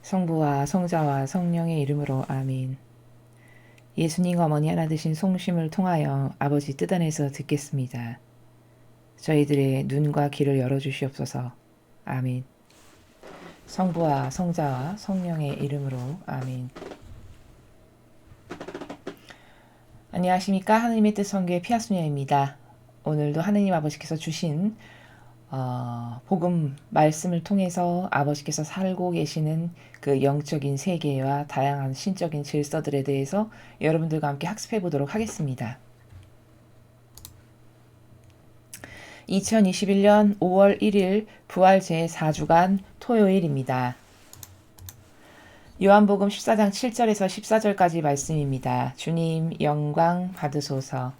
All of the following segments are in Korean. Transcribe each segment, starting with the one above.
성부와 성자와 성령의 이름으로 아멘. 예수님 어머니 하나 되신 송심을 통하여 아버지 뜻 안에서 듣겠습니다. 저희들의 눈과 귀를 열어주시옵소서. 아멘. 성부와 성자와 성령의 이름으로 아멘. 안녕하십니까. 하느님의 뜻 선교의 피아소녀입니다. 오늘도 하느님 아버지께서 주신 복음 말씀을 통해서 아버지께서 살고 계시는 그 영적인 세계와 다양한 신적인 질서들에 대해서 여러분들과 함께 학습해 보도록 하겠습니다. 2021년 5월 1일 부활 제4주간 토요일입니다. 요한복음 14장 7절에서 14절까지 말씀입니다. 주님 영광 받으소서.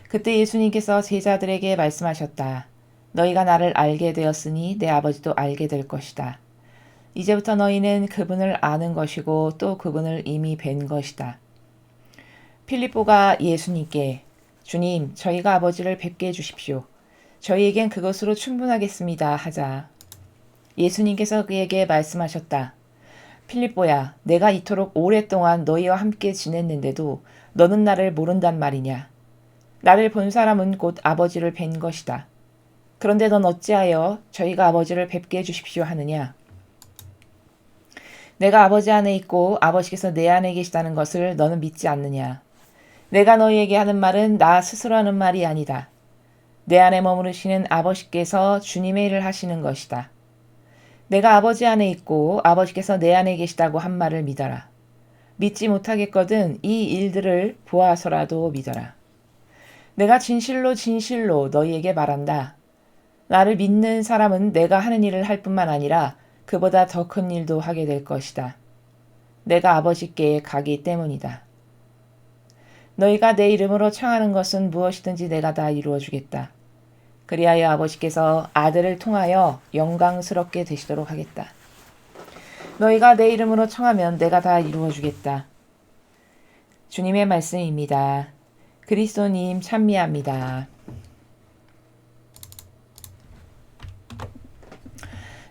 그때 예수님께서 제자들에게 말씀하셨다. 너희가 나를 알게 되었으니 내 아버지도 알게 될 것이다. 이제부터 너희는 그분을 아는 것이고 또 그분을 이미 뵌 것이다. 필립보가 예수님께 주님, 저희가 아버지를 뵙게 해주십시오. 저희에겐 그것으로 충분하겠습니다 하자 예수님께서 그에게 말씀하셨다. 필립보야, 내가 이토록 오랫동안 너희와 함께 지냈는데도 너는 나를 모른단 말이냐. 나를 본 사람은 곧 아버지를 뵌 것이다. 그런데 넌 어찌하여 저희가 아버지를 뵙게 해주십시오 하느냐. 내가 아버지 안에 있고 아버지께서 내 안에 계시다는 것을 너는 믿지 않느냐. 내가 너희에게 하는 말은 나 스스로 하는 말이 아니다. 내 안에 머무르시는 아버지께서 주님의 일을 하시는 것이다. 내가 아버지 안에 있고 아버지께서 내 안에 계시다고 한 말을 믿어라. 믿지 못하겠거든 이 일들을 보아서라도 믿어라. 내가 진실로 진실로 너희에게 말한다. 나를 믿는 사람은 내가 하는 일을 할 뿐만 아니라 그보다 더 큰 일도 하게 될 것이다. 내가 아버지께 가기 때문이다. 너희가 내 이름으로 청하는 것은 무엇이든지 내가 다 이루어 주겠다. 그리하여 아버지께서 아들을 통하여 영광스럽게 되시도록 하겠다. 너희가 내 이름으로 청하면 내가 다 이루어 주겠다. 주님의 말씀입니다. 그리스도님 찬미합니다.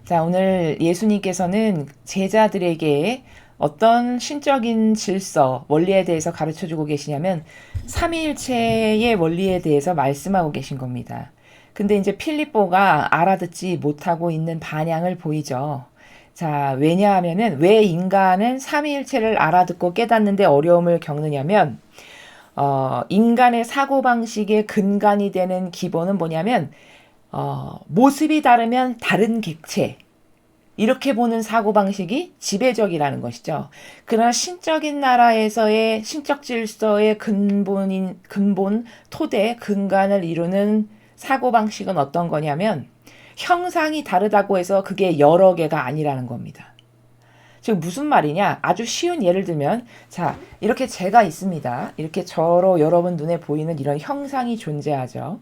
자, 오늘 예수님께서는 제자들에게 어떤 신적인 질서, 원리에 대해서 가르쳐주고 계시냐면 삼위일체의 원리에 대해서 말씀하고 계신 겁니다. 근데 이제 필립보가 알아듣지 못하고 있는 반향을 보이죠. 자, 왜냐하면은 왜 인간은 삼위일체를 알아듣고 깨닫는데 어려움을 겪느냐면 인간의 사고방식의 근간이 되는 기본은 뭐냐면 모습이 다르면 다른 객체 이렇게 보는 사고방식이 지배적이라는 것이죠. 그러나 신적인 나라에서의 신적 질서의 근본, 토대, 근간을 이루는 사고방식은 어떤 거냐면 형상이 다르다고 해서 그게 여러 개가 아니라는 겁니다. 지금 무슨 말이냐? 아주 쉬운 예를 들면 자, 이렇게 제가 있습니다. 이렇게 저로 여러분 눈에 보이는 이런 형상이 존재하죠.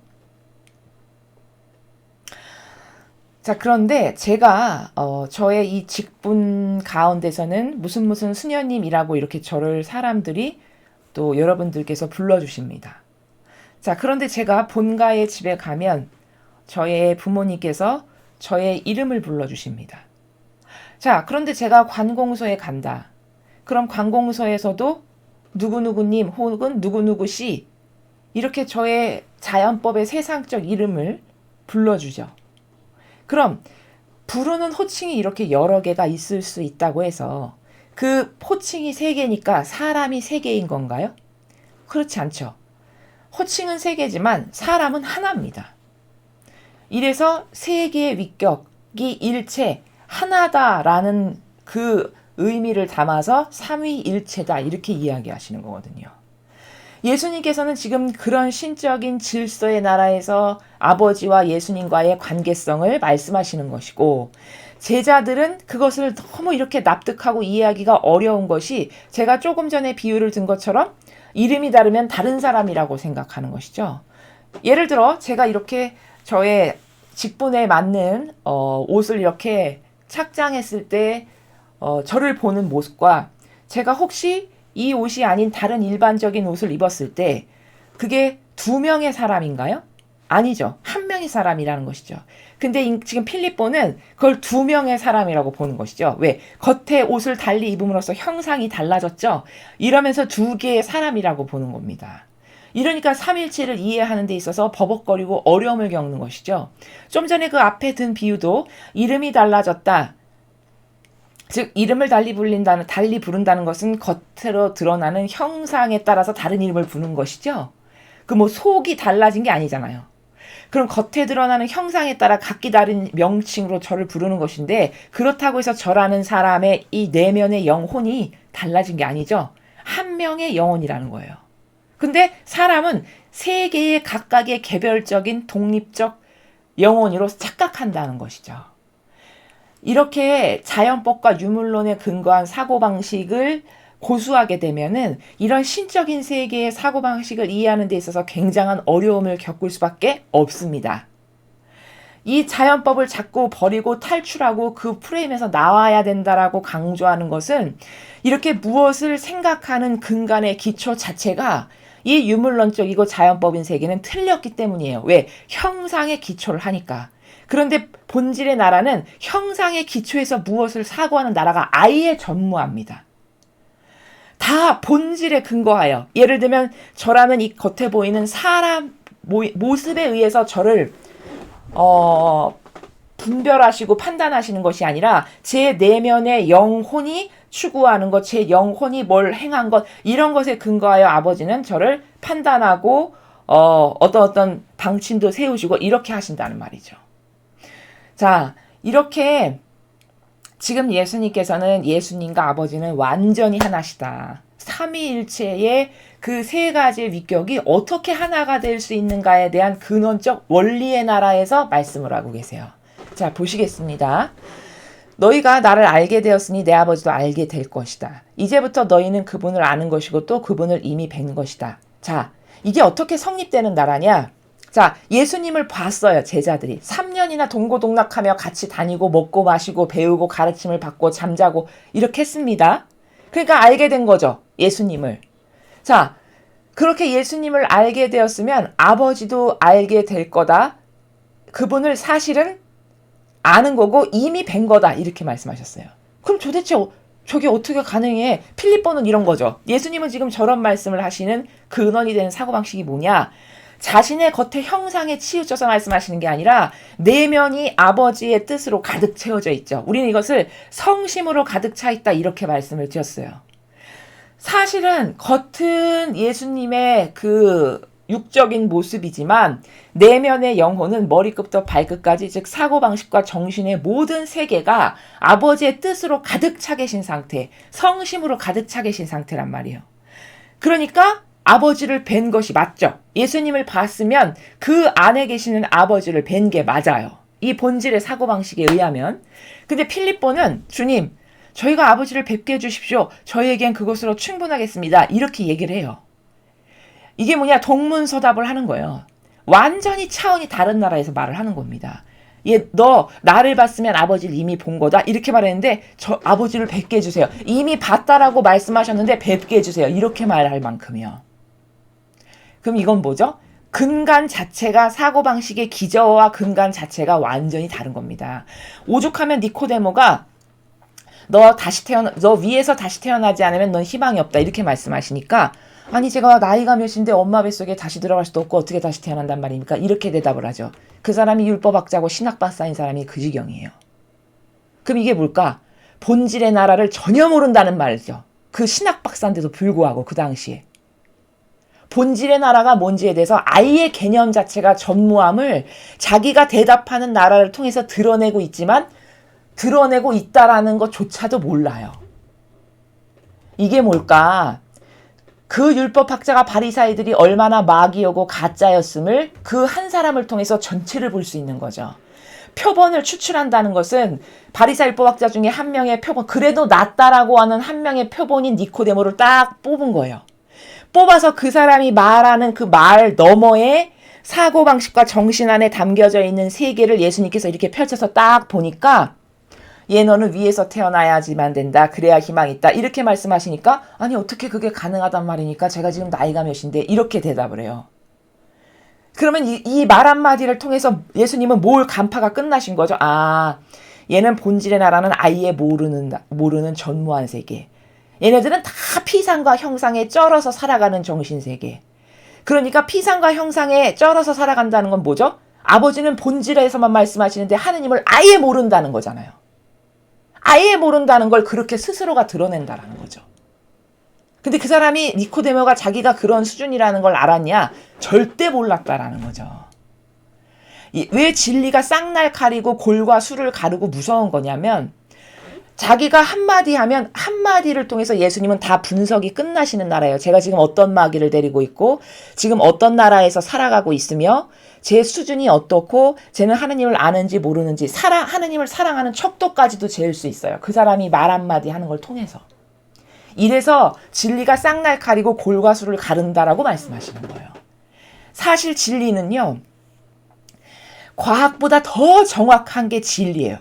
자, 그런데 제가 저의 이 직분 가운데서는 무슨 수녀님이라고 이렇게 저를 사람들이 또 여러분들께서 불러주십니다. 자, 그런데 제가 본가의 집에 가면 저의 부모님께서 저의 이름을 불러주십니다. 자, 그런데 제가 관공서에 간다. 그럼 관공서에서도 누구누구님 혹은 누구누구씨 이렇게 저의 자연법의 세상적 이름을 불러주죠. 그럼 부르는 호칭이 이렇게 여러 개가 있을 수 있다고 해서 그 호칭이 세 개니까 사람이 세 개인 건가요? 그렇지 않죠. 호칭은 세 개지만 사람은 하나입니다. 이래서 세 개의 위격이 일체 하나다라는 그 의미를 담아서 삼위일체다 이렇게 이야기하시는 거거든요. 예수님께서는 지금 그런 신적인 질서의 나라에서 아버지와 예수님과의 관계성을 말씀하시는 것이고 제자들은 그것을 너무 이렇게 납득하고 이해하기가 어려운 것이 제가 조금 전에 비유를 든 것처럼 이름이 다르면 다른 사람이라고 생각하는 것이죠. 예를 들어 제가 이렇게 저의 직분에 맞는 옷을 이렇게 착장했을 때 저를 보는 모습과 제가 혹시 이 옷이 아닌 다른 일반적인 옷을 입었을 때 그게 두 명의 사람인가요? 아니죠. 한 명의 사람이라는 것이죠. 근데 지금 필립보는 그걸 두 명의 사람이라고 보는 것이죠. 왜? 겉에 옷을 달리 입음으로써 형상이 달라졌죠. 이러면서 두 개의 사람이라고 보는 겁니다. 이러니까 삼일체를 이해하는 데 있어서 버벅거리고 어려움을 겪는 것이죠. 좀 전에 그 앞에 든 비유도 이름이 달라졌다. 즉 이름을 달리 부른다는 것은 겉으로 드러나는 형상에 따라서 다른 이름을 부르는 것이죠. 그 뭐 속이 달라진 게 아니잖아요. 그럼 겉에 드러나는 형상에 따라 각기 다른 명칭으로 저를 부르는 것인데 그렇다고 해서 저라는 사람의 이 내면의 영혼이 달라진 게 아니죠. 한 명의 영혼이라는 거예요. 근데 사람은 세 개의 각각의 개별적인 독립적 영혼으로 착각한다는 것이죠. 이렇게 자연법과 유물론에 근거한 사고방식을 고수하게 되면은 이런 신적인 세계의 사고방식을 이해하는 데 있어서 굉장한 어려움을 겪을 수밖에 없습니다. 이 자연법을 자꾸 버리고 탈출하고 그 프레임에서 나와야 된다라고 강조하는 것은 이렇게 무엇을 생각하는 근간의 기초 자체가 이 유물론적이고 자연법인 세계는 틀렸기 때문이에요. 왜? 형상의 기초를 하니까. 그런데 본질의 나라는 형상의 기초에서 무엇을 사고하는 나라가 아예 전무합니다. 다 본질에 근거하여 예를 들면 저라는 이 겉에 보이는 사람 모습에 의해서 저를 분별하시고 판단하시는 것이 아니라 제 내면의 영혼이 추구하는 것, 제 영혼이 뭘 행한 것 이런 것에 근거하여 아버지는 저를 판단하고 어떤 방침도 세우시고 이렇게 하신다는 말이죠. 자, 이렇게 지금 예수님께서는 예수님과 아버지는 완전히 하나시다. 삼위일체의 그 세 가지의 위격이 어떻게 하나가 될 수 있는가에 대한 근원적 원리의 나라에서 말씀을 하고 계세요. 자, 보시겠습니다. 너희가 나를 알게 되었으니 내 아버지도 알게 될 것이다. 이제부터 너희는 그분을 아는 것이고 또 그분을 이미 뵌 것이다. 자, 이게 어떻게 성립되는 나라냐? 자, 예수님을 봤어요, 제자들이. 3년이나 동고동락하며 같이 다니고 먹고 마시고 배우고 가르침을 받고 잠자고 이렇게 했습니다. 그러니까 알게 된 거죠, 예수님을. 자, 그렇게 예수님을 알게 되었으면 아버지도 알게 될 거다. 그분을 사실은 아는 거고 이미 뵌 거다. 이렇게 말씀하셨어요. 그럼 도대체 저게 어떻게 가능해? 필립보는 이런 거죠. 예수님은 지금 저런 말씀을 하시는 근원이 되는 사고방식이 뭐냐? 자신의 겉의 형상에 치우쳐서 말씀하시는 게 아니라 내면이 아버지의 뜻으로 가득 채워져 있죠. 우리는 이것을 성심으로 가득 차 있다 이렇게 말씀을 드렸어요. 사실은 겉은 예수님의 그 육적인 모습이지만 내면의 영혼은 머리끝부터 발끝까지 즉 사고방식과 정신의 모든 세계가 아버지의 뜻으로 가득 차 계신 상태, 성심으로 가득 차 계신 상태란 말이에요. 그러니까 아버지를 뵌 것이 맞죠. 예수님을 봤으면 그 안에 계시는 아버지를 뵌 게 맞아요. 이 본질의 사고방식에 의하면. 근데 필립보는 주님, 저희가 아버지를 뵙게 해주십시오. 저희에겐 그것으로 충분하겠습니다. 이렇게 얘기를 해요. 이게 뭐냐? 동문서답을 하는 거예요. 완전히 차원이 다른 나라에서 말을 하는 겁니다. 너 나를 봤으면 아버지를 이미 본 거다. 이렇게 말했는데 저 아버지를 뵙게 해주세요. 이미 봤다라고 말씀하셨는데 뵙게 해주세요. 이렇게 말할 만큼이요. 그럼 이건 뭐죠? 근간 자체가 사고방식의 기저와 근간 자체가 완전히 다른 겁니다. 오죽하면 니코데모가 너 위에서 다시 태어나지 않으면 넌 희망이 없다. 이렇게 말씀하시니까 아니 제가 나이가 몇인데 엄마 뱃속에 다시 들어갈 수도 없고 어떻게 다시 태어난단 말입니까? 이렇게 대답을 하죠. 그 사람이 율법학자고 신학박사인 사람이 그 지경이에요. 그럼 이게 뭘까? 본질의 나라를 전혀 모른다는 말이죠. 그 신학박사인데도 불구하고 그 당시에. 본질의 나라가 뭔지에 대해서 아예 개념 자체가 전무함을 자기가 대답하는 나라를 통해서 드러내고 있지만 드러내고 있다라는 것조차도 몰라요. 이게 뭘까? 그 율법학자가 바리사이들이 얼마나 마귀여고 가짜였음을 그 한 사람을 통해서 전체를 볼 수 있는 거죠. 표본을 추출한다는 것은 바리사 율법학자 중에 한 명의 표본, 그래도 낫다라고 하는 한 명의 표본인 니코데모를 딱 뽑은 거예요. 뽑아서 그 사람이 말하는 그 말 너머에 사고방식과 정신 안에 담겨져 있는 세계를 예수님께서 이렇게 펼쳐서 딱 보니까 너는 위에서 태어나야지만 된다. 그래야 희망이 있다. 이렇게 말씀하시니까 아니 어떻게 그게 가능하단 말이니까 제가 지금 나이가 몇인데 이렇게 대답을 해요. 그러면 이 말 한마디를 통해서 예수님은 뭘 간파가 끝나신 거죠? 아, 얘는 본질의 나라는 아예 모르는 전무한 세계. 얘네들은 다 피상과 형상에 쩔어서 살아가는 정신세계. 그러니까 피상과 형상에 쩔어서 살아간다는 건 뭐죠? 아버지는 본질에서만 말씀하시는데 하느님을 아예 모른다는 거잖아요. 아예 모른다는 걸 그렇게 스스로가 드러낸다라는 거죠. 근데 그 사람이 니코데모가 자기가 그런 수준이라는 걸 알았냐? 절대 몰랐다라는 거죠. 왜 진리가 쌍날칼이고 골과 술을 가르고 무서운 거냐면 자기가 한마디 하면 한마디를 통해서 예수님은 다 분석이 끝나시는 나라예요. 제가 지금 어떤 마귀를 데리고 있고 지금 어떤 나라에서 살아가고 있으며 제 수준이 어떻고 쟤는 하느님을 아는지 모르는지 하느님을 사랑하는 척도까지도 재을 수 있어요. 그 사람이 말 한마디 하는 걸 통해서. 이래서 진리가 쌍날칼이고 골과 술을 가른다라고 말씀하시는 거예요. 사실 진리는요. 과학보다 더 정확한 게 진리예요.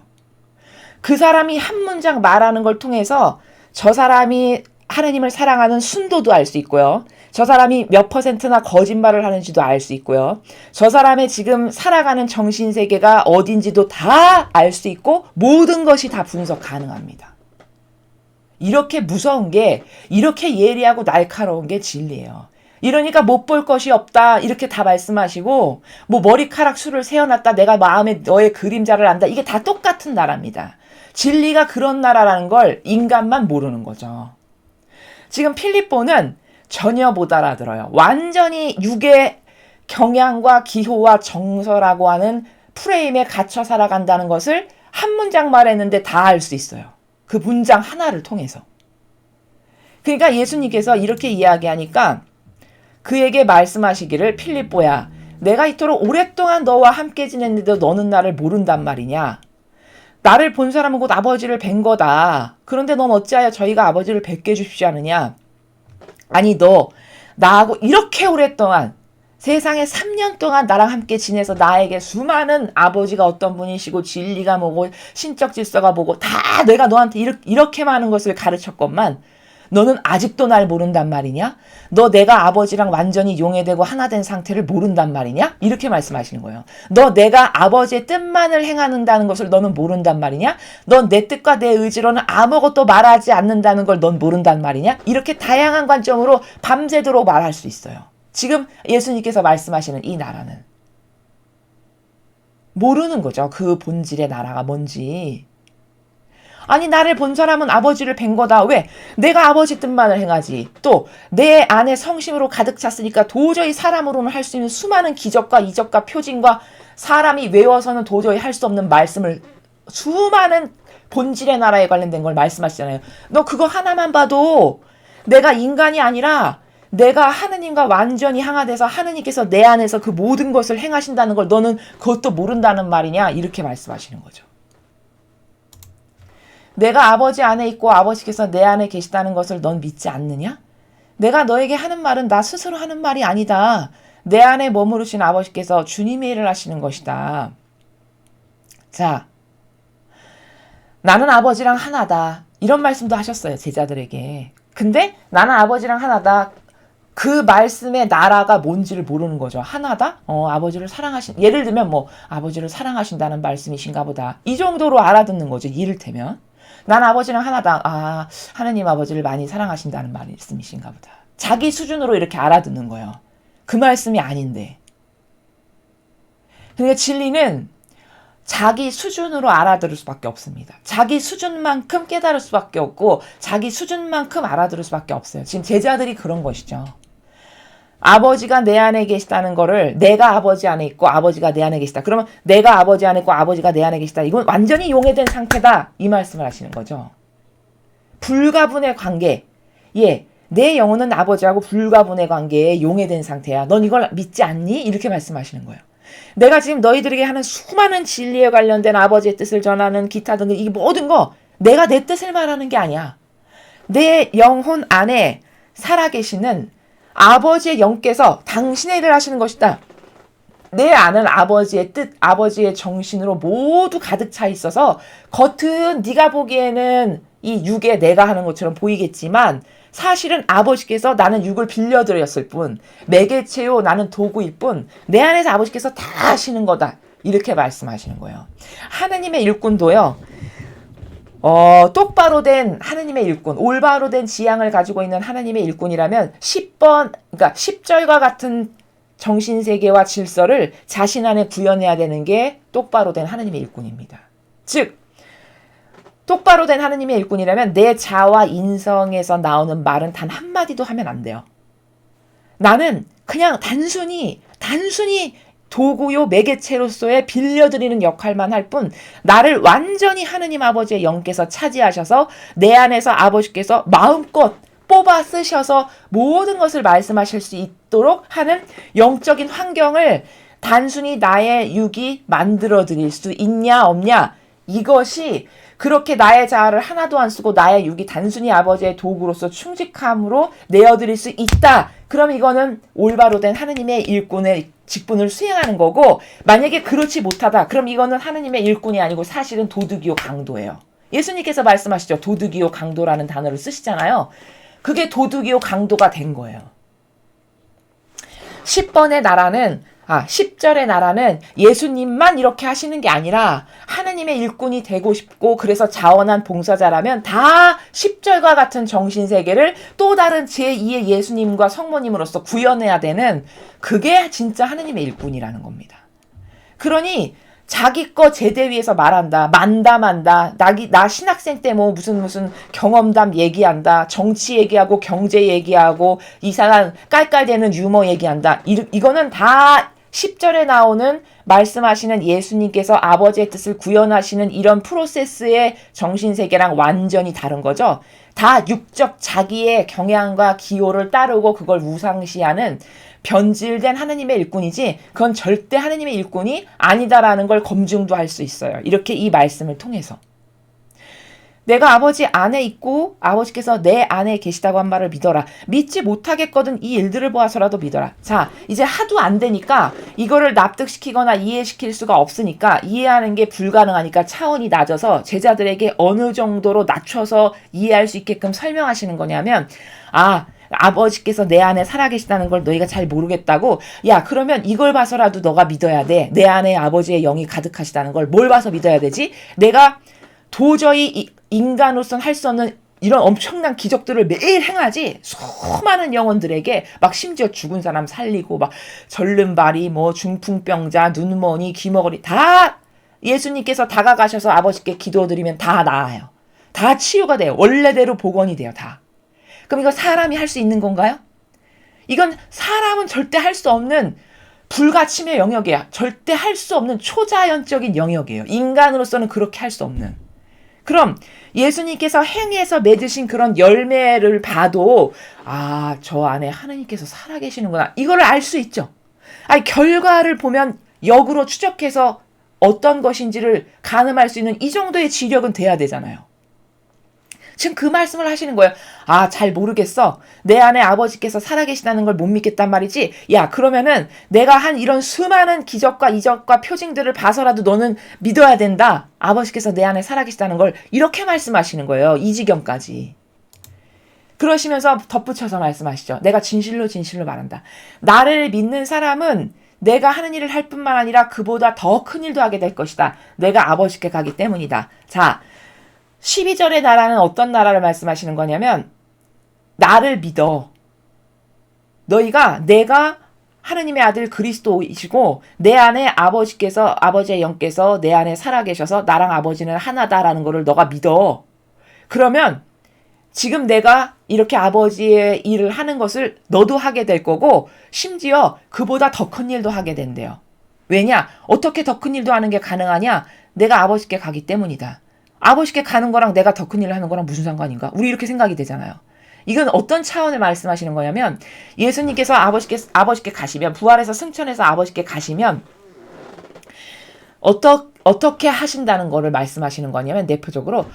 그 사람이 한 문장 말하는 걸 통해서 저 사람이 하느님을 사랑하는 순도도 알 수 있고요. 저 사람이 몇 %나 거짓말을 하는지도 알 수 있고요. 저 사람의 지금 살아가는 정신세계가 어딘지도 다 알 수 있고 모든 것이 다 분석 가능합니다. 이렇게 무서운 게 이렇게 예리하고 날카로운 게 진리예요. 이러니까 못 볼 것이 없다 이렇게 다 말씀하시고 뭐 머리카락 수를 세어놨다 내가 마음에 너의 그림자를 안다 이게 다 똑같은 나라입니다. 진리가 그런 나라라는 걸 인간만 모르는 거죠. 지금 필립보는 전혀 못 알아들어요. 완전히 육의 경향과 기호와 정서라고 하는 프레임에 갇혀 살아간다는 것을 한 문장 말했는데 다 알 수 있어요. 그 문장 하나를 통해서. 그러니까 예수님께서 이렇게 이야기하니까 그에게 말씀하시기를 필립보야 내가 이토록 오랫동안 너와 함께 지냈는데도 너는 나를 모른단 말이냐. 나를 본 사람은 곧 아버지를 뵌 거다. 그런데 넌 어찌하여 저희가 아버지를 뵙게 해주십지 않느냐. 아니 너 나하고 이렇게 오랫동안 세상에 3년 동안 나랑 함께 지내서 나에게 수많은 아버지가 어떤 분이시고 진리가 뭐고 신적 질서가 뭐고 다 내가 너한테 이렇게 많은 것을 가르쳤건만 너는 아직도 날 모른단 말이냐? 너 내가 아버지랑 완전히 용해되고 하나 된 상태를 모른단 말이냐? 이렇게 말씀하시는 거예요. 너 내가 아버지의 뜻만을 행하는다는 것을 너는 모른단 말이냐? 넌 내 뜻과 내 의지로는 아무것도 말하지 않는다는 걸 넌 모른단 말이냐? 이렇게 다양한 관점으로 밤새도록 말할 수 있어요. 지금 예수님께서 말씀하시는 이 나라는 모르는 거죠. 그 본질의 나라가 뭔지. 아니 나를 본 사람은 아버지를 뵌 거다. 왜? 내가 아버지 뜻만을 행하지. 또 내 안에 성심으로 가득 찼으니까 도저히 사람으로는 할 수 있는 수많은 기적과 이적과 표징과 사람이 외워서는 도저히 할 수 없는 말씀을 수많은 본질의 나라에 관련된 걸 말씀하시잖아요. 너 그거 하나만 봐도 내가 인간이 아니라 내가 하느님과 완전히 항화돼서 하느님께서 내 안에서 그 모든 것을 행하신다는 걸 너는 그것도 모른다는 말이냐? 이렇게 말씀하시는 거죠. 내가 아버지 안에 있고 아버지께서 내 안에 계시다는 것을 넌 믿지 않느냐? 내가 너에게 하는 말은 나 스스로 하는 말이 아니다. 내 안에 머무르신 아버지께서 주님의 일을 하시는 것이다. 자, 나는 아버지랑 하나다. 이런 말씀도 하셨어요. 제자들에게. 근데 나는 아버지랑 하나다. 그 말씀의 나라가 뭔지를 모르는 거죠. 하나다? 아버지를 예를 들면 뭐 아버지를 사랑하신다는 말씀이신가 보다. 이 정도로 알아듣는 거죠. 이를테면. 난 아버지랑 하나다. 아, 하느님 아버지를 많이 사랑하신다는 말씀이신가 보다. 자기 수준으로 이렇게 알아듣는 거예요. 그 말씀이 아닌데. 그러니까 진리는 자기 수준으로 알아들을 수밖에 없습니다. 자기 수준만큼 깨달을 수밖에 없고 자기 수준만큼 알아들을 수밖에 없어요. 지금 제자들이 그런 것이죠. 아버지가 내 안에 계시다는 거를 내가 아버지 안에 있고 아버지가 내 안에 계시다. 그러면 내가 아버지 안에 있고 아버지가 내 안에 계시다. 이건 완전히 용해된 상태다. 이 말씀을 하시는 거죠. 불가분의 관계. 예, 내 영혼은 아버지하고 불가분의 관계에 용해된 상태야. 넌 이걸 믿지 않니? 이렇게 말씀하시는 거예요. 내가 지금 너희들에게 하는 수많은 진리에 관련된 아버지의 뜻을 전하는 기타 등등 이 모든 거 내가 내 뜻을 말하는 게 아니야. 내 영혼 안에 살아계시는 아버지의 영께서 당신의 일을 하시는 것이다. 내 안은 아버지의 뜻, 아버지의 정신으로 모두 가득 차 있어서 겉은 네가 보기에는 이 육에 내가 하는 것처럼 보이겠지만 사실은 아버지께서 나는 육을 빌려드렸을 뿐, 매개체요 나는 도구일 뿐, 내 안에서 아버지께서 다 하시는 거다. 이렇게 말씀하시는 거예요. 하느님의 일꾼도요. 똑바로 된 하느님의 일꾼, 올바로 된 지향을 가지고 있는 하느님의 일꾼이라면 10번, 그러니까 10절과 같은 정신세계와 질서를 자신 안에 구현해야 되는 게 똑바로 된 하느님의 일꾼입니다. 즉, 똑바로 된 하느님의 일꾼이라면 내 자와 인성에서 나오는 말은 단 한마디도 하면 안 돼요. 나는 그냥 단순히 도구요 매개체로서의 빌려드리는 역할만 할 뿐 나를 완전히 하느님 아버지의 영께서 차지하셔서 내 안에서 아버지께서 마음껏 뽑아 쓰셔서 모든 것을 말씀하실 수 있도록 하는 영적인 환경을 단순히 나의 육이 만들어 드릴 수 있냐 없냐, 이것이 그렇게 나의 자아를 하나도 안 쓰고 나의 육이 단순히 아버지의 도구로서 충직함으로 내어드릴 수 있다. 그럼 이거는 올바로 된 하느님의 일꾼의 직분을 수행하는 거고, 만약에 그렇지 못하다. 그럼 이거는 하느님의 일꾼이 아니고 사실은 도둑이요 강도예요. 예수님께서 말씀하시죠. 도둑이요 강도라는 단어를 쓰시잖아요. 그게 도둑이요 강도가 된 거예요. 10절의 나라는 예수님만 이렇게 하시는 게 아니라 하느님의 일꾼이 되고 싶고 그래서 자원한 봉사자라면 다 10절과 같은 정신세계를 또 다른 제2의 예수님과 성모님으로서 구현해야 되는, 그게 진짜 하느님의 일꾼이라는 겁니다. 그러니 자기 거 제대 위에서 말한다. 만다. 나 신학생 때 뭐 무슨 경험담 얘기한다. 정치 얘기하고 경제 얘기하고 이상한 깔깔대는 유머 얘기한다. 이거는 다 10절에 나오는 말씀하시는 예수님께서 아버지의 뜻을 구현하시는 이런 프로세스의 정신세계랑 완전히 다른 거죠. 다 육적 자기의 경향과 기호를 따르고 그걸 우상시하는 변질된 하느님의 일꾼이지, 그건 절대 하느님의 일꾼이 아니다라는 걸 검증도 할 수 있어요. 이렇게 이 말씀을 통해서. 내가 아버지 안에 있고 아버지께서 내 안에 계시다고 한 말을 믿어라. 믿지 못하겠거든 이 일들을 보아서라도 믿어라. 자, 이제 하도 안 되니까 이거를 납득시키거나 이해시킬 수가 없으니까, 이해하는 게 불가능하니까 차원이 낮아서 제자들에게 어느 정도로 낮춰서 이해할 수 있게끔 설명하시는 거냐면, 아버지께서 내 안에 살아계시다는 걸 너희가 잘 모르겠다고? 야, 그러면 이걸 봐서라도 너가 믿어야 돼. 내 안에 아버지의 영이 가득하시다는 걸 뭘 봐서 믿어야 되지? 내가 도저히 인간으로서는 할 수 없는 이런 엄청난 기적들을 매일 행하지, 수많은 영혼들에게 막 심지어 죽은 사람 살리고 막 절름발이 뭐 중풍병자 눈머니 귀머거리 다 예수님께서 다가가셔서 아버지께 기도드리면 다 나아요. 다 치유가 돼요. 원래대로 복원이 돼요. 다. 그럼 이거 사람이 할 수 있는 건가요? 이건 사람은 절대 할 수 없는 불가침의 영역이야. 절대 할 수 없는 초자연적인 영역이에요. 인간으로서는 그렇게 할 수 없는. 그럼 예수님께서 행해서 맺으신 그런 열매를 봐도 저 안에 하나님께서 살아계시는구나. 이거를 알 수 있죠. 결과를 보면 역으로 추적해서 어떤 것인지를 가늠할 수 있는 이 정도의 지력은 돼야 되잖아요. 지금 그 말씀을 하시는 거예요. 잘 모르겠어. 내 안에 아버지께서 살아계시다는 걸 못 믿겠단 말이지. 야, 그러면은 내가 한 이런 수많은 기적과 이적과 표징들을 봐서라도 너는 믿어야 된다. 아버지께서 내 안에 살아계시다는 걸. 이렇게 말씀하시는 거예요. 이 지경까지. 그러시면서 덧붙여서 말씀하시죠. 내가 진실로 말한다. 나를 믿는 사람은 내가 하는 일을 할 뿐만 아니라 그보다 더 큰 일도 하게 될 것이다. 내가 아버지께 가기 때문이다. 자, 12절의 나라는 어떤 나라를 말씀하시는 거냐면, 나를 믿어. 내가 하느님의 아들 그리스도이시고 내 안에 아버지의 영께서 내 안에 살아계셔서 나랑 아버지는 하나다라는 거를 너가 믿어. 그러면 지금 내가 이렇게 아버지의 일을 하는 것을 너도 하게 될 거고, 심지어 그보다 더 큰 일도 하게 된대요. 왜냐? 어떻게 더 큰 일도 하는 게 가능하냐? 내가 아버지께 가기 때문이다. 아버지께 가는 거랑 내가 더 큰 일을 하는 거랑 무슨 상관인가? 우리 이렇게 생각이 되잖아요. 이건 어떤 차원을 말씀하시는 거냐면, 예수님께서 아버지께 가시면, 부활해서 승천해서 아버지께 가시면 어떻게 하신다는 거를 말씀하시는 거냐면, 대표적으로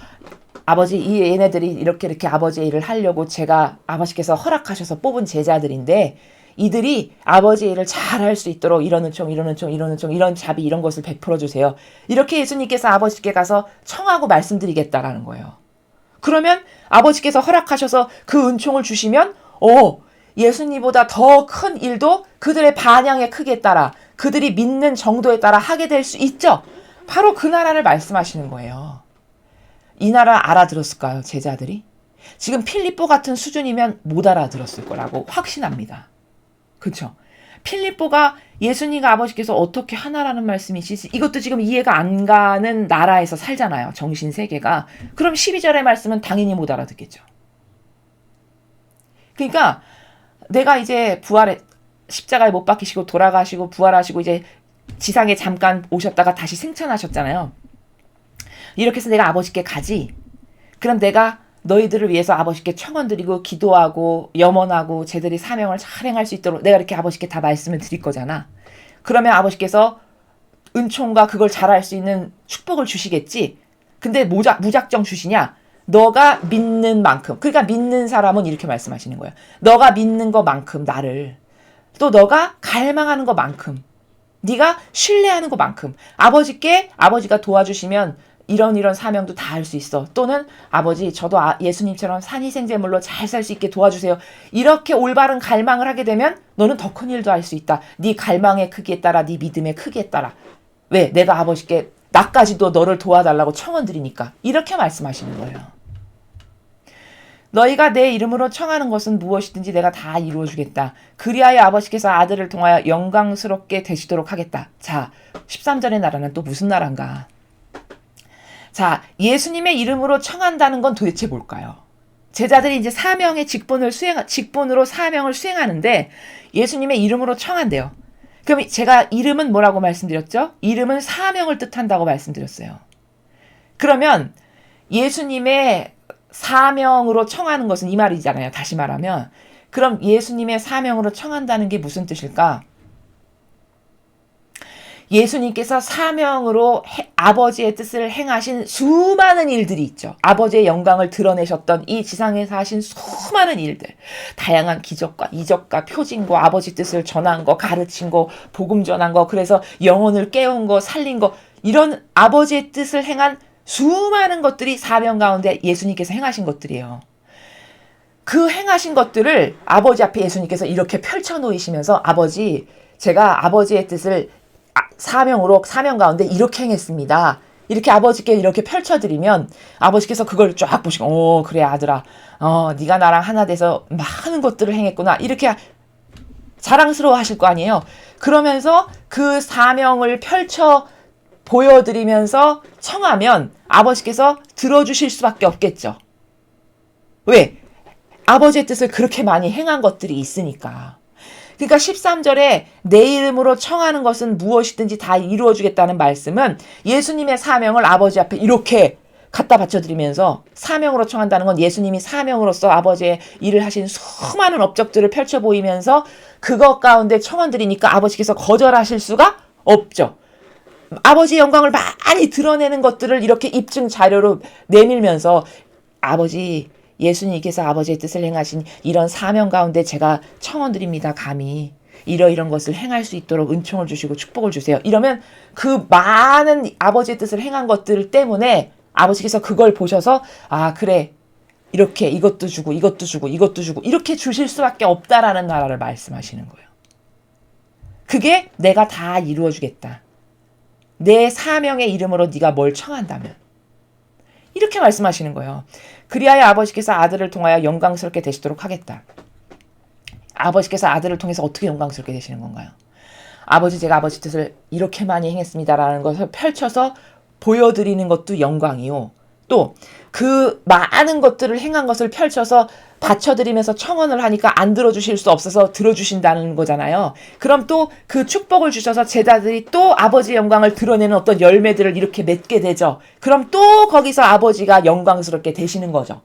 얘네들이 이렇게 아버지의 일을 하려고 제가 아버지께서 허락하셔서 뽑은 제자들인데, 이들이 아버지의 일을 잘 할 수 있도록 이런 자비 이런 것을 베풀어 주세요. 이렇게 예수님께서 아버지께 가서 청하고 말씀드리겠다라는 거예요. 그러면 아버지께서 허락하셔서 그 은총을 주시면 예수님보다 더 큰 일도 그들의 반향의 크기에 따라 그들이 믿는 정도에 따라 하게 될 수 있죠. 바로 그 나라를 말씀하시는 거예요. 이 나라 알아들었을까요, 제자들이? 지금 필립보 같은 수준이면 못 알아들었을 거라고 확신합니다. 그렇죠? 필립보가 예수님과 아버지께서 어떻게 하나라는 말씀이시지? 이것도 지금 이해가 안 가는 나라에서 살잖아요. 정신 세계가. 그럼 12절의 말씀은 당연히 못 알아듣겠죠. 그러니까 내가 이제 십자가에 못 박히시고 돌아가시고 부활하시고 이제 지상에 잠깐 오셨다가 다시 생천하셨잖아요. 이렇게 해서 내가 아버지께 가지. 그럼 내가 너희들을 위해서 아버지께 청원드리고 기도하고 염원하고 쟤들이 사명을 잘 행할 수 있도록 내가 이렇게 아버지께 다 말씀을 드릴 거잖아. 그러면 아버지께서 은총과 그걸 잘할 수 있는 축복을 주시겠지. 근데 무작정 주시냐? 너가 믿는 만큼. 그러니까 믿는 사람은 이렇게 말씀하시는 거예요. 너가 믿는 것만큼 나를. 또 너가 갈망하는 것만큼. 네가 신뢰하는 것만큼. 아버지가 도와주시면 이런 사명도 다 할 수 있어. 또는 아버지 저도 예수님처럼 산이생제물로 잘 살 수 있게 도와주세요. 이렇게 올바른 갈망을 하게 되면 너는 더 큰 일도 할 수 있다. 네 갈망의 크기에 따라 네 믿음의 크기에 따라. 왜? 내가 아버지께 나까지도 너를 도와달라고 청원드리니까. 이렇게 말씀하시는 거예요. 너희가 내 이름으로 청하는 것은 무엇이든지 내가 다 이루어주겠다. 그리하여 아버지께서 아들을 통하여 영광스럽게 되시도록 하겠다. 자, 13절의 나라는 또 무슨 나라인가? 자, 예수님의 이름으로 청한다는 건 도대체 뭘까요? 제자들이 이제 직분으로 사명을 수행하는데 예수님의 이름으로 청한대요. 그럼 제가 이름은 뭐라고 말씀드렸죠? 이름은 사명을 뜻한다고 말씀드렸어요. 그러면 예수님의 사명으로 청하는 것은 이 말이잖아요. 다시 말하면. 그럼 예수님의 사명으로 청한다는 게 무슨 뜻일까? 예수님께서 사명으로 아버지의 뜻을 행하신 수많은 일들이 있죠. 아버지의 영광을 드러내셨던 이 지상에서 하신 수많은 일들. 다양한 기적과 이적과 표징과 아버지 뜻을 전한 거, 가르친 거, 복음 전한 거, 그래서 영혼을 깨운 거, 살린 거, 이런 아버지의 뜻을 행한 수많은 것들이 사명 가운데 예수님께서 행하신 것들이에요. 그 행하신 것들을 아버지 앞에 예수님께서 이렇게 펼쳐놓으시면서 제가 아버지의 뜻을 사명 가운데 이렇게 행했습니다. 이렇게 아버지께 이렇게 펼쳐드리면 아버지께서 그걸 쫙 보시고 그래 아들아 네가 나랑 하나 돼서 많은 것들을 행했구나 이렇게 자랑스러워 하실 거 아니에요. 그러면서 그 사명을 펼쳐 보여드리면서 청하면 아버지께서 들어주실 수밖에 없겠죠. 왜? 아버지의 뜻을 그렇게 많이 행한 것들이 있으니까. 그러니까 13절에 내 이름으로 청하는 것은 무엇이든지 다 이루어주겠다는 말씀은 예수님의 사명을 아버지 앞에 이렇게 갖다 바쳐드리면서 사명으로 청한다는 건 예수님이 사명으로서 아버지의 일을 하신 수많은 업적들을 펼쳐 보이면서 그것 가운데 청원드리니까 아버지께서 거절하실 수가 없죠. 아버지의 영광을 많이 드러내는 것들을 이렇게 입증 자료로 내밀면서 예수님께서 아버지의 뜻을 행하신 이런 사명 가운데 제가 청원드립니다. 감히 이런 것을 행할 수 있도록 은총을 주시고 축복을 주세요. 이러면 그 많은 아버지의 뜻을 행한 것들 때문에 아버지께서 그걸 보셔서 그래 이렇게 이것도 주고 이렇게 주실 수밖에 없다라는 나라를 말씀하시는 거예요. 그게 내가 다 이루어주겠다. 내 사명의 이름으로 네가 뭘 청한다면 이렇게 말씀하시는 거예요. 그리하여 아버지께서 아들을 통하여 영광스럽게 되시도록 하겠다. 아버지께서 아들을 통해서 어떻게 영광스럽게 되시는 건가요? 제가 아버지 뜻을 이렇게 많이 행했습니다라는 것을 펼쳐서 보여드리는 것도 영광이요. 또 그 많은 것들을 행한 것을 펼쳐서 바쳐드리면서 청원을 하니까 안 들어주실 수 없어서 들어주신다는 거잖아요. 그럼 또 그 축복을 주셔서 제자들이 또 아버지의 영광을 드러내는 어떤 열매들을 이렇게 맺게 되죠. 그럼 또 거기서 아버지가 영광스럽게 되시는 거죠.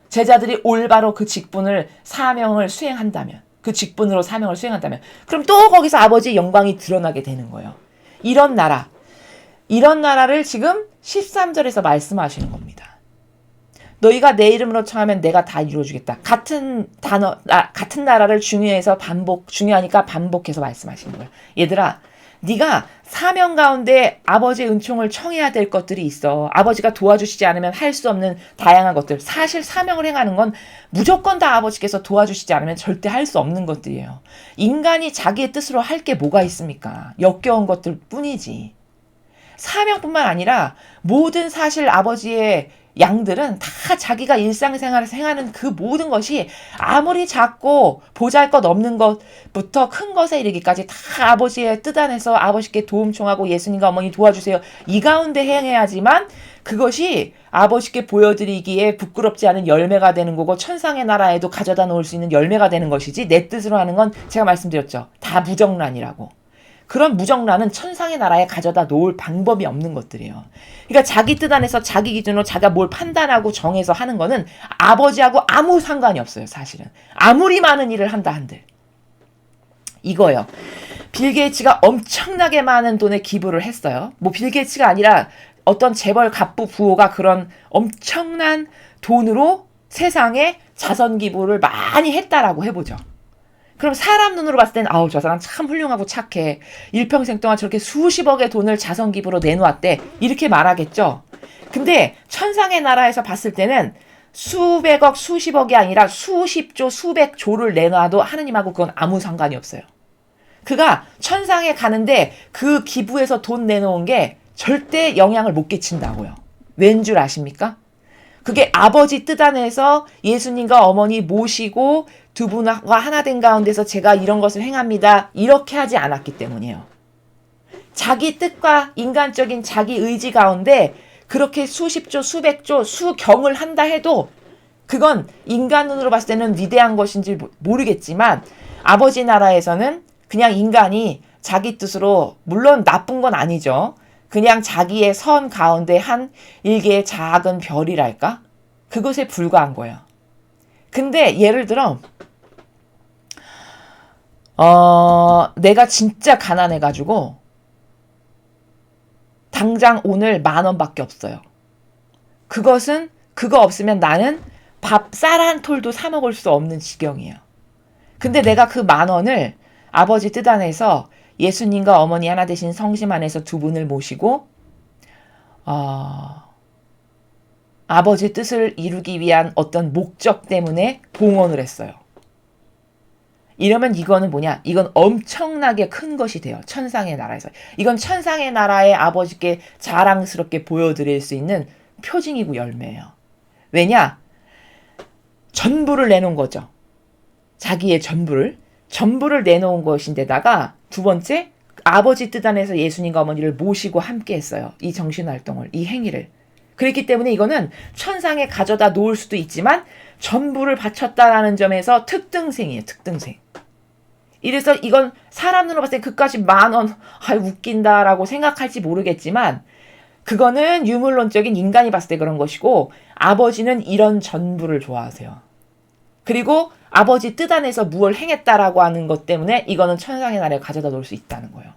제자들이 올바로 그 사명을 수행한다면, 그 직분으로 사명을 수행한다면, 그럼 또 거기서 아버지의 영광이 드러나게 되는 거예요. 이런 나라를 지금 13절에서 말씀하시는 겁니다. 너희가 내 이름으로 청하면 내가 다 이루어주겠다. 같은 나라를 중요하니까 반복해서 말씀하시는 거예요. 얘들아, 네가 사명 가운데 아버지의 은총을 청해야 될 것들이 있어. 아버지가 도와주시지 않으면 할 수 없는 다양한 것들. 사실 사명을 행하는 건 무조건 다 아버지께서 도와주시지 않으면 절대 할 수 없는 것들이에요. 인간이 자기의 뜻으로 할 게 뭐가 있습니까? 역겨운 것들 뿐이지. 사명뿐만 아니라 모든 사실 아버지의 양들은 다 자기가 일상생활에서 행하는 그 모든 것이 아무리 작고 보잘것없는 것부터 큰 것에 이르기까지 다 아버지의 뜻 안에서 아버지께 도움 청하고 예수님과 어머니 도와주세요. 이 가운데 행해야지만 그것이 아버지께 보여드리기에 부끄럽지 않은 열매가 되는 거고 천상의 나라에도 가져다 놓을 수 있는 열매가 되는 것이지 내 뜻으로 하는 건 제가 말씀드렸죠. 다 무정란이라고. 그런 무정란은 천상의 나라에 가져다 놓을 방법이 없는 것들이에요. 그러니까 자기 뜻 안에서 자기 기준으로 자기가 뭘 판단하고 정해서 하는 거는 아버지하고 아무 상관이 없어요. 사실은. 아무리 많은 일을 한다 한들. 이거요. 빌 게이츠가 엄청나게 많은 돈의 기부를 했어요. 뭐 빌 게이츠가 아니라 어떤 재벌 갑부 부호가 그런 엄청난 돈으로 세상에 자선 기부를 많이 했다라고 해보죠. 그럼 사람 눈으로 봤을 땐 아우 저 사람 참 훌륭하고 착해. 일평생 동안 저렇게 수십억의 돈을 자선 기부로 내놓았대. 이렇게 말하겠죠. 근데 천상의 나라에서 봤을 때는 수백억 수십억이 아니라 수십조 수백조를 내놔도 하느님하고 그건 아무 상관이 없어요. 그가 천상에 가는데 그 기부에서 돈 내놓은 게 절대 영향을 못 끼친다고요. 왠 줄 아십니까? 그게 아버지 뜻 안에서 예수님과 어머니 모시고 두 분과 하나 된 가운데서 제가 이런 것을 행합니다. 이렇게 하지 않았기 때문이에요. 자기 뜻과 인간적인 자기 의지 가운데 그렇게 수십조, 수백조, 수경을 한다 해도 그건 인간 눈으로 봤을 때는 위대한 것인지 모르겠지만 아버지 나라에서는 그냥 인간이 자기 뜻으로 물론 나쁜 건 아니죠. 그냥 자기의 선 가운데 한 일개의 작은 별이랄까? 그것에 불과한 거예요. 근데 예를 들어 내가 진짜 가난해가지고 당장 오늘 10,000원밖에 없어요. 그것은 그거 없으면 나는 밥 쌀 한 톨도 사 먹을 수 없는 지경이에요. 근데 내가 그 10,000원을 아버지 뜻 안에서 예수님과 어머니 하나 되신 성심 안에서 두 분을 모시고 아버지 뜻을 이루기 위한 어떤 목적 때문에 봉헌을 했어요. 이러면 이거는 뭐냐? 이건 엄청나게 큰 것이 돼요. 천상의 나라에서. 이건 천상의 나라의 아버지께 자랑스럽게 보여드릴 수 있는 표징이고 열매예요. 왜냐? 전부를 내놓은 거죠. 자기의 전부를 내놓은 것인데다가 두 번째, 아버지 뜻 안에서 예수님과 어머니를 모시고 함께 했어요. 이 정신활동을, 이 행위를. 그렇기 때문에 이거는 천상에 가져다 놓을 수도 있지만 전부를 바쳤다라는 점에서 특등생이에요. 특등생. 이래서 이건 사람 눈으로 봤을 때 그까지 10,000원 웃긴다라고 생각할지 모르겠지만 그거는 유물론적인 인간이 봤을 때 그런 것이고 아버지는 이런 전부를 좋아하세요. 그리고 아버지 뜻 안에서 무엇을 행했다라고 하는 것 때문에 이거는 천상의 나라에 가져다 놓을 수 있다는 거예요.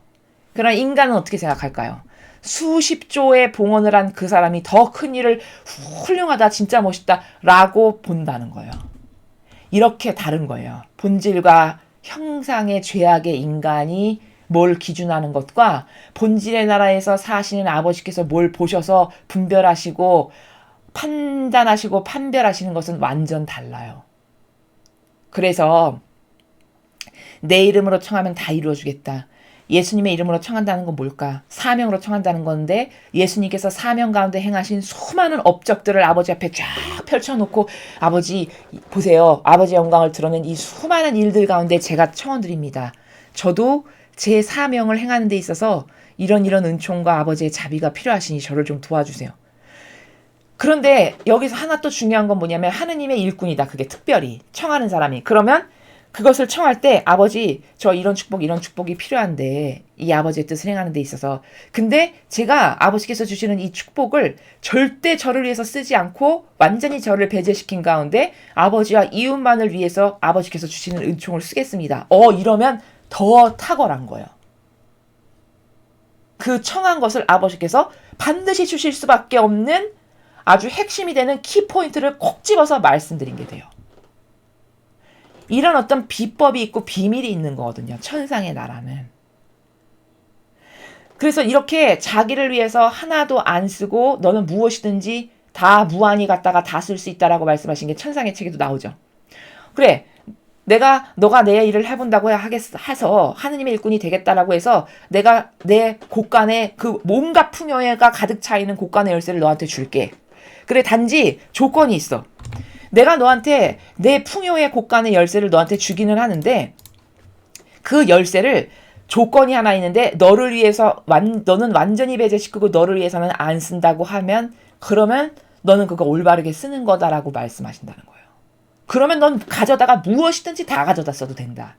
그러나 인간은 어떻게 생각할까요? 수십조의 봉헌을 한 그 사람이 더 큰 일을 훌륭하다 진짜 멋있다 라고 본다는 거예요. 이렇게 다른 거예요. 본질과 형상의 죄악의 인간이 뭘 기준하는 것과 본질의 나라에서 사시는 아버지께서 뭘 보셔서 분별하시고 판단하시고 판별하시는 것은 완전 달라요. 그래서 내 이름으로 청하면 다 이루어주겠다. 예수님의 이름으로 청한다는 건 뭘까? 사명으로 청한다는 건데 예수님께서 사명 가운데 행하신 수많은 업적들을 아버지 앞에 쫙 펼쳐놓고 아버지 보세요. 아버지 영광을 드러낸 이 수많은 일들 가운데 제가 청원드립니다. 저도 제 사명을 행하는 데 있어서 이런 은총과 아버지의 자비가 필요하시니 저를 좀 도와주세요. 그런데 여기서 하나 또 중요한 건 뭐냐면 하느님의 일꾼이다. 그게 특별히 청하는 사람이. 그러면 그것을 청할 때 아버지 저 이런 축복이 필요한데 이 아버지의 뜻을 행하는 데 있어서 근데 제가 아버지께서 주시는 이 축복을 절대 저를 위해서 쓰지 않고 완전히 저를 배제시킨 가운데 아버지와 이웃만을 위해서 아버지께서 주시는 은총을 쓰겠습니다. 이러면 더 탁월한 거예요. 그 청한 것을 아버지께서 반드시 주실 수밖에 없는 아주 핵심이 되는 키포인트를 콕 집어서 말씀드린 게 돼요. 이런 어떤 비법이 있고 비밀이 있는 거거든요. 천상의 나라는. 그래서 이렇게 자기를 위해서 하나도 안 쓰고 너는 무엇이든지 다 무한히 갖다가 다 쓸 수 있다라고 말씀하신 게 천상의 책에도 나오죠. 그래, 너가 내 일을 해본다고 해서 하느님의 일꾼이 되겠다라고 해서 내가 내 곳간에 그 몸과 풍요가 가득 차 있는 곳간의 열쇠를 너한테 줄게. 그래, 단지 조건이 있어. 내가 너한테 내 풍요의 곳간의 열쇠를 너한테 주기는 하는데 그 열쇠를 조건이 하나 있는데 너를 위해서 너는 완전히 배제시키고 너를 위해서는 안 쓴다고 하면 그러면 너는 그거 올바르게 쓰는 거다라고 말씀하신다는 거예요. 그러면 넌 가져다가 무엇이든지 다 가져다 써도 된다.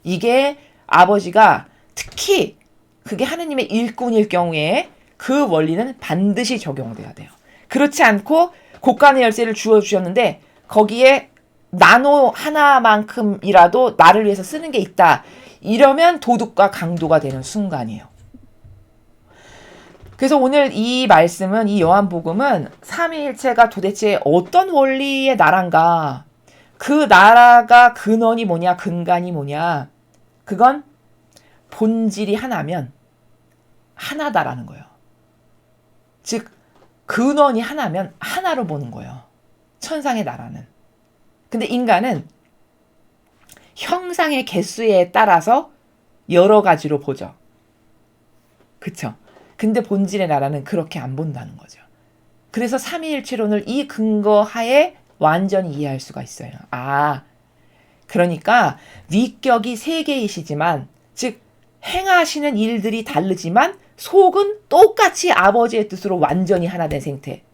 이게 아버지가 특히 그게 하느님의 일꾼일 경우에 그 원리는 반드시 적용돼야 돼요. 그렇지 않고 곳간의 열쇠를 주어주셨는데 거기에 나노 하나만큼이라도 나를 위해서 쓰는 게 있다. 이러면 도둑과 강도가 되는 순간이에요. 그래서 오늘 이 말씀은, 이 요한복음은 삼위일체가 도대체 어떤 원리의 나라인가, 그 나라가 근원이 뭐냐, 근간이 뭐냐, 그건 본질이 하나면 하나다라는 거예요. 즉 근원이 하나면 하나로 보는 거예요. 천상의 나라는. 근데 인간은 형상의 개수에 따라서 여러 가지로 보죠. 그쵸? 근데 본질의 나라는 그렇게 안 본다는 거죠. 그래서 삼위일체론을 이 근거 하에 완전히 이해할 수가 있어요. 그러니까 위격이 세 개이시지만, 즉 행하시는 일들이 다르지만 속은 똑같이 아버지의 뜻으로 완전히 하나 된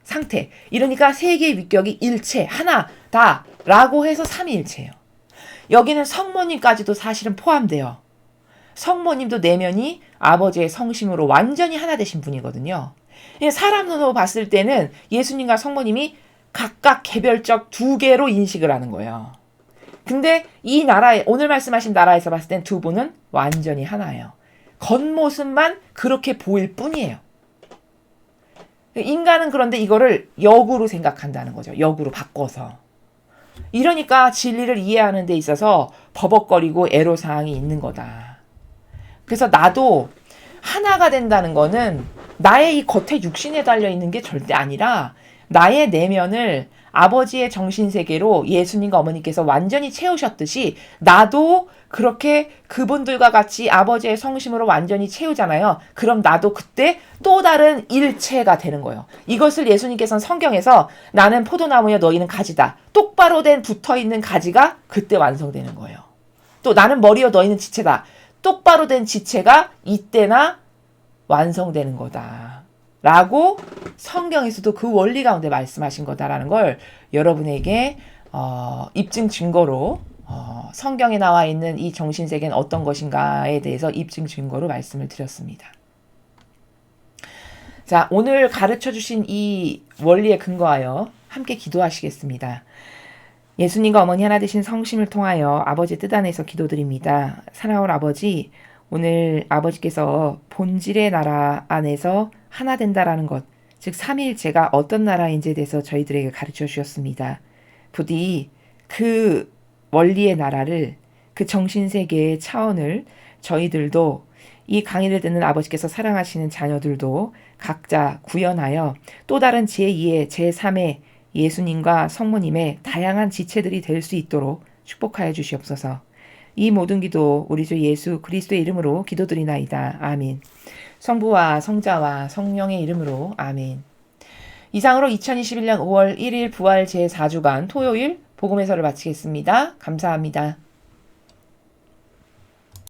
상태. 이러니까 세 개의 위격이 일체, 하나다 라고 해서 삼위일체예요. 여기는 성모님까지도 사실은 포함돼요. 성모님도 내면이 아버지의 성심으로 완전히 하나 되신 분이거든요. 사람 눈으로 봤을 때는 예수님과 성모님이 각각 개별적 두 개로 인식을 하는 거예요. 근데 이 나라에, 오늘 말씀하신 나라에서 봤을 땐 두 분은 완전히 하나예요. 겉모습만 그렇게 보일 뿐이에요. 인간은 그런데 이거를 역으로 생각한다는 거죠. 역으로 바꿔서. 이러니까 진리를 이해하는 데 있어서 버벅거리고 애로사항이 있는 거다. 그래서 나도 하나가 된다는 거는 나의 이 겉에 육신에 달려있는 게 절대 아니라 나의 내면을 아버지의 정신세계로 예수님과 어머니께서 완전히 채우셨듯이 나도 그렇게 그분들과 같이 아버지의 성심으로 완전히 채우잖아요. 그럼 나도 그때 또 다른 일체가 되는 거예요. 이것을 예수님께서는 성경에서 나는 포도나무여 너희는 가지다. 똑바로 된 붙어있는 가지가 그때 완성되는 거예요. 또 나는 머리여 너희는 지체다. 똑바로 된 지체가 이때나 완성되는 거다. 라고 성경에서도 그 원리 가운데 말씀하신 거다라는 걸 여러분에게 입증 증거로 성경에 나와 있는 이 정신세계는 어떤 것인가에 대해서 입증 증거로 말씀을 드렸습니다. 자, 오늘 가르쳐 주신 이 원리에 근거하여 함께 기도하시겠습니다. 예수님과 어머니 하나 되신 성심을 통하여 아버지 뜻 안에서 기도드립니다. 사랑하는 아버지, 오늘 아버지께서 본질의 나라 안에서 하나 된다라는 것, 즉 삼위일체가 어떤 나라인지에 대해서 저희들에게 가르쳐 주셨습니다. 부디 그 원리의 나라를, 그 정신세계의 차원을 저희들도, 이 강의를 듣는 아버지께서 사랑하시는 자녀들도 각자 구현하여 또 다른 제2의 제3의 예수님과 성모님의 다양한 지체들이 될 수 있도록 축복하여 주시옵소서. 이 모든 기도 우리 주 예수 그리스도의 이름으로 기도드리나이다. 아멘. 성부와 성자와 성령의 이름으로 아멘. 이상으로 2021년 5월 1일 부활 제4주간 토요일 복음 해설을 마치겠습니다. 감사합니다.